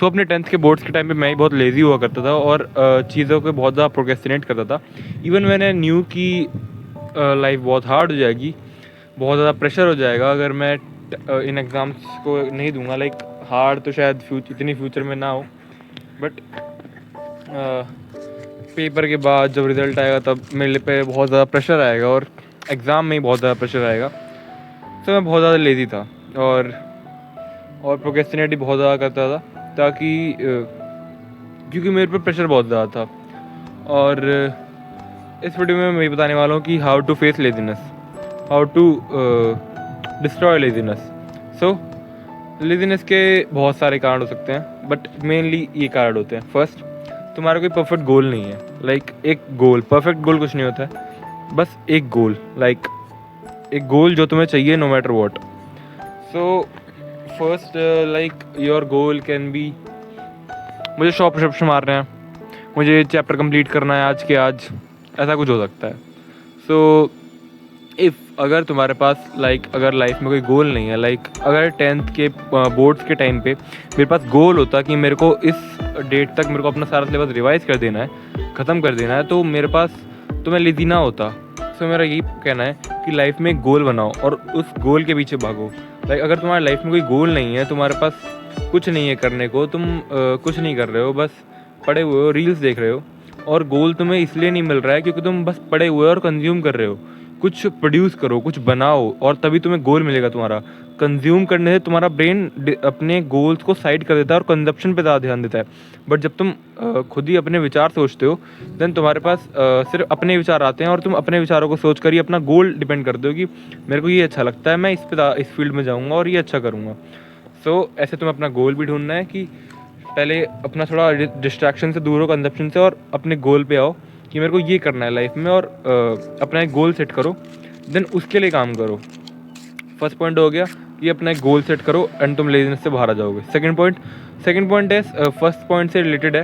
सो अपने 10th के boards के टाइम पे मैं ही बहुत लेज़ी हुआ करता था और चीज़ों को बहुत ज़्यादा प्रोक्रेस्टिनेट करता था। इवन मैंने न्यू की लाइफ बहुत हार्ड हो जाएगी, बहुत ज़्यादा प्रेशर हो जाएगा अगर मैं इन एग्ज़ाम्स को नहीं दूंगा। लाइक हार्ड तो शायद इतनी फ्यूचर में ना हो, बट पेपर के बाद जब रिज़ल्ट आएगा तब मेरे पे बहुत ज़्यादा प्रेशर आएगा और एग्ज़ाम में ही बहुत ज़्यादा प्रेशर आएगा। तो मैं बहुत ज़्यादा लेज़ी था और प्रोक्रेस्टिनेट भी बहुत ज़्यादा करता था, ताकि क्योंकि मेरे पे प्रेशर बहुत ज़्यादा था। और इस वीडियो में मैं ये बताने वाला हूँ कि how to face laziness, how to destroy laziness. So laziness के बहुत सारे कारण हो सकते हैं, बट मेनली ये कारण होते हैं। फर्स्ट, तुम्हारा कोई परफेक्ट गोल नहीं है। लाइक एक गोल, परफेक्ट गोल कुछ नहीं होता है, बस एक गोल, लाइक एक गोल जो तुम्हें चाहिए no matter what. So first, like your goal can be, मुझे 100 पुशअप्स मारने हैं, मुझे चैप्टर कंप्लीट करना है आज के आज, ऐसा कुछ हो सकता है। सो अगर तुम्हारे पास अगर लाइफ में कोई गोल नहीं है, अगर 10th के बोर्ड्स के टाइम पे मेरे पास गोल होता कि मेरे को इस डेट तक मेरे को अपना सारा सिलेबस रिवाइज कर देना है, ख़त्म कर देना है, तो मेरे पास तो मैं लेज़ी ना होता। सो मेरा यही कहना है कि लाइफ में एक गोल बनाओ और उस गोल के पीछे भागो। अगर तुम्हारी लाइफ में कोई गोल नहीं है, तुम्हारे पास कुछ नहीं है करने को, तुम कुछ नहीं कर रहे हो, बस पड़े हुए हो, रील्स देख रहे हो, और गोल तुम्हें इसलिए नहीं मिल रहा है क्योंकि तुम बस पड़े हुए हो और कंज्यूम कर रहे हो। कुछ प्रोड्यूस करो, कुछ बनाओ, और तभी तुम्हें गोल मिलेगा। तुम्हारा कंज्यूम करने से तुम्हारा ब्रेन अपने गोल्स को साइड कर देता है और कंजप्शन पे ज़्यादा ध्यान देता है। बट जब तुम खुद ही अपने विचार सोचते हो, देन तुम्हारे पास सिर्फ अपने विचार आते हैं और तुम अपने विचारों को सोच कर ही अपना गोल डिपेंड करते हो कि मेरे को ये अच्छा लगता है, मैं इस फील्ड में जाऊँगा और ये अच्छा करूँगा। सो ऐसे तुम्हें अपना गोल भी ढूंढना है कि पहले अपना थोड़ा डिस्ट्रैक्शन से दूर हो, कंजप्शन से, और अपने गोल पे आओ कि मेरे को ये करना है लाइफ में, और अपना एक गोल सेट करो, देन उसके लिए काम करो। फर्स्ट पॉइंट हो गया कि अपना एक गोल सेट करो एंड तुम लेज़ीनेस से बाहर आ जाओगे। सेकंड पॉइंट है, फर्स्ट पॉइंट से रिलेटेड है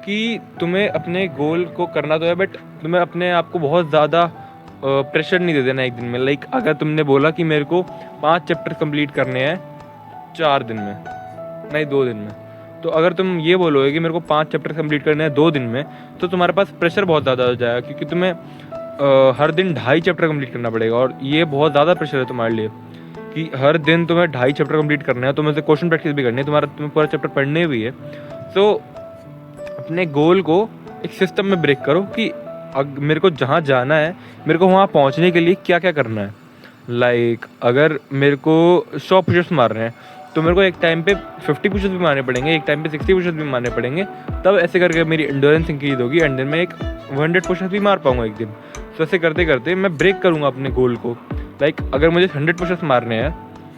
कि तुम्हें अपने गोल को करना तो है, बट तुम्हें अपने आप को बहुत ज़्यादा प्रेशर नहीं दे देना एक दिन में। अगर तुमने बोला कि मेरे को 5 चैप्टर कंप्लीट करने हैं 4 दिन में, नहीं 2 दिन में, तो अगर तुम ये बोलोगे कि मेरे को 5 चैप्टर कंप्लीट करने हैं 2 दिन में, तो तुम्हारे पास प्रेशर बहुत ज़्यादा हो जाएगा, क्योंकि तुम्हें हर दिन 2.5 चैप्टर कंप्लीट करना पड़ेगा। और ये बहुत ज़्यादा प्रेशर है तुम्हारे लिए कि हर दिन तुम्हें 2.5 चैप्टर कंप्लीट करना है, तुम्हें से क्वेश्चन प्रैक्टिस भी करनी है, तुम्हें पूरा चैप्टर पढ़ने भी है। तो अपने गोल को एक सिस्टम में ब्रेक करो कि मेरे को जहाँ जाना है, मेरे को वहाँ पहुँचने के लिए क्या क्या करना है। अगर मेरे को 100 पुशअप्स मारने हैं, तो मेरे को एक टाइम पे 50 पुशअप्स भी मारने पड़ेंगे, एक टाइम पे 60 पुशअप्स भी मारने पड़ेंगे, तब ऐसे करके मेरी एंड्योरेंस इंक्रीज होगी एंड देन मैं एक 100 पुशअप्स भी मार पाऊंगा एक दिन। तो ऐसे करते करते मैं ब्रेक करूँगा अपने गोल को। अगर मुझे 100 पुशअप्स मारने हैं,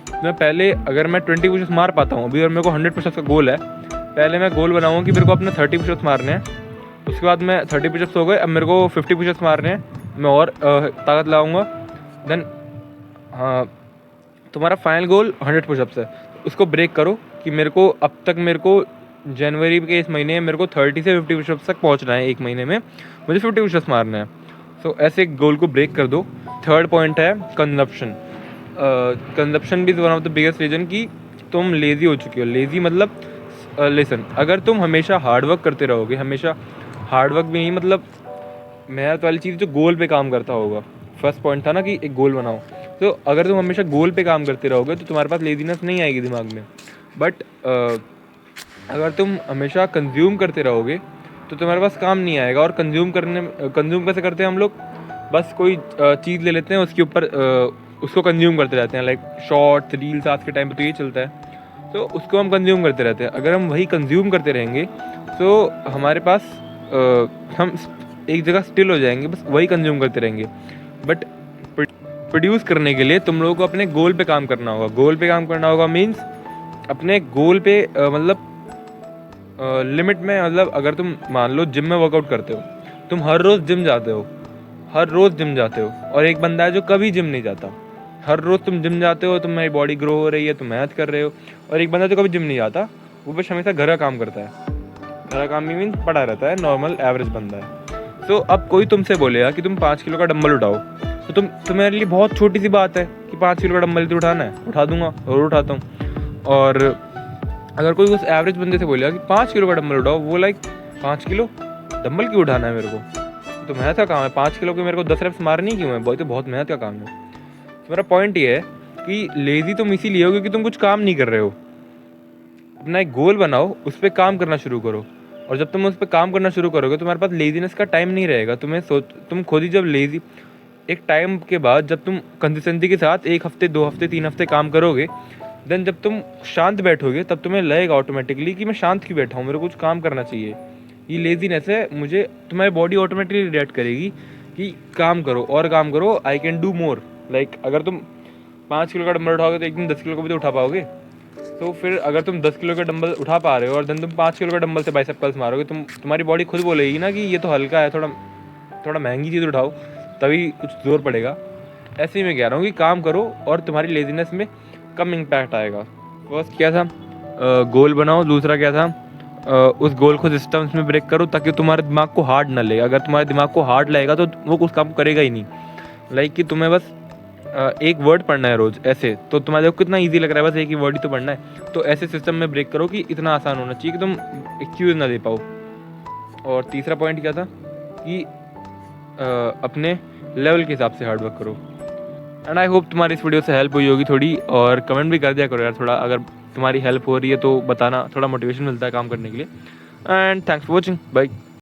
तो मैं पहले, अगर मैं 20 पुशअप्स मार पाता हूँ अभी और मेरे को 100 पुशअप्स का गोल है, पहले मैं गोल बनाऊँगा कि मेरे को अपने 30 पुशअप्स मारने हैं। उसके बाद मैं 30 पुशअप्स हो गए, अब मेरे को 50 पुशअप्स मारने हैं, मैं और ताकत लाऊँगा। देन तुम्हारा फाइनल गोल 100 पुशअप्स है। उसको ब्रेक करो कि मेरे को अब तक, मेरे को जनवरी के इस महीने मेरे को 30 से 50 पुशअप्स तक पहुंचना है, एक महीने में मुझे 50 पुशअप्स मारना है। सो ऐसे गोल को ब्रेक कर दो। थर्ड पॉइंट है कंजप्शन। कंजप्शन भी one of the biggest reason कि तुम लेज़ी हो चुके हो। लेज़ी मतलब लिसन, अगर तुम हमेशा हार्डवर्क करते रहोगे, हमेशा हार्डवर्क भी नहीं, मतलब मेहनत वाली चीज़ जो गोल पे काम करता होगा। फर्स्ट पॉइंट था ना कि एक गोल बनाओ, तो अगर तुम हमेशा गोल पे काम करते रहोगे तो तुम्हारे पास लेज़ीनेस नहीं आएगी दिमाग में। बट अगर तुम हमेशा कंज्यूम करते रहोगे तो तुम्हारे पास काम नहीं आएगा। और कंज्यूम कैसे करते हैं हम लोग? बस कोई चीज़ ले लेते हैं, उसके ऊपर उसको कंज्यूम करते रहते हैं। शॉर्ट्स, रील्स, आज के टाइम पे तो ये चलता है, तो उसको हम कंज्यूम करते रहते हैं। अगर हम वही कंज्यूम करते रहेंगे तो हमारे पास हम एक जगह स्टिल हो जाएंगे, बस वही कंज्यूम करते रहेंगे। बट प्रोड्यूस करने के लिए तुम लोगों को अपने गोल पे काम करना होगा। गोल पे काम करना होगा मीन्स अपने गोल पे लिमिट में, मतलब अगर तुम मान लो जिम में वर्कआउट करते हो, तुम हर रोज़ जिम जाते हो, और एक बंदा है जो कभी जिम नहीं जाता। हर रोज़ तुम जिम जाते हो, तुम्हारी बॉडी ग्रो हो रही है, तुम मेहनत कर रहे हो, और एक बंदा जो कभी जिम नहीं जाता, वो बस हमेशा घर का काम करता है। घर का काम मीन्स पड़ा रहता है, नॉर्मल एवरेज बंदा है। सो अब कोई तुमसे बोलेगा कि तुम 5 किलो का डंबल उठाओ, तो तुम्हारे लिए बहुत छोटी सी बात है कि 5 किलो का डंबल तो उठाना है, उठा दूंगा और उठाता हूँ। और अगर कोई उस एवरेज बंदे से बोलेगा कि 5 किलो का डंबल उठाओ, वो लाइक 5 किलो डंबल क्यों उठाना है मेरे को, तो मेहनत का काम है। 5 किलो के मेरे को 10 रेप्स मारनी क्यों है, तो बहुत मेहनत का काम है। तो मेरा पॉइंट ये है कि लेज़ी तुम इसीलिए हो क्योंकि तुम कुछ काम नहीं कर रहे हो। अपना एक गोल बनाओ, उस पर काम करना शुरू करो, और जब तुम उस पर काम करना शुरू करोगे तुम्हारे पास लेजीनेस का टाइम नहीं रहेगा। तुम खुद ही जब लेज़ी, एक टाइम के बाद जब तुम कंसिस्टेंसी के साथ 1 हफ्ते 2 हफ्ते 3 हफ्ते काम करोगे, देन जब तुम शांत बैठोगे तब तुम्हें लगेगा ऑटोमेटिकली कि मैं शांत क्यों बैठा हूँ, मेरे को कुछ काम करना चाहिए। ये लेजीनेस है, मुझे तुम्हारी बॉडी ऑटोमेटिकली रिएक्ट करेगी कि काम करो और काम करो, I can do more. Like अगर तुम 5 किलो का डंबल उठाओगे तो एक दिन 10 किलो का भी तो उठा पाओगे। तो फिर अगर तुम 10 किलो का डंबल उठा पा रहे हो और देन तुम 5 किलो का डंबल से बाइसेप कर्ल्स मारोगे, तुम्हारी बॉडी खुद बोलेगी ना कि ये तो हल्का है, थोड़ा महंगी चीज़ उठाओ तभी कुछ जोर पड़ेगा। ऐसे ही मैं कह रहा हूँ कि काम करो और तुम्हारी लेजीनेस में कम इम्पैक्ट आएगा। फर्स्ट क्या था, गोल बनाओ। दूसरा क्या था, उस गोल को सिस्टम्स में ब्रेक करो ताकि तुम्हारे दिमाग को हार्ड ना लगे। अगर तुम्हारे दिमाग को हार्ड लगेगा तो वो कुछ काम करेगा ही नहीं। लाइक कि तुम्हें बस एक वर्ड पढ़ना है रोज़, ऐसे तो तुम्हारे को कितना इजी लग रहा है, बस एक ही वर्ड ही तो पढ़ना है। तो ऐसे सिस्टम में ब्रेक करो कि इतना आसान होना चाहिए कि तुम एक्सक्यूज़ ना दे पाओ। और तीसरा पॉइंट क्या था कि अपने लेवल के हिसाब से हार्ड वर्क करो। एंड आई होप तुम्हारी इस वीडियो से हेल्प हुई होगी थोड़ी, और कमेंट भी कर दिया करो यार थोड़ा, अगर तुम्हारी हेल्प हो रही है तो बताना, थोड़ा मोटिवेशन मिलता है काम करने के लिए। And thanks for watching, bye.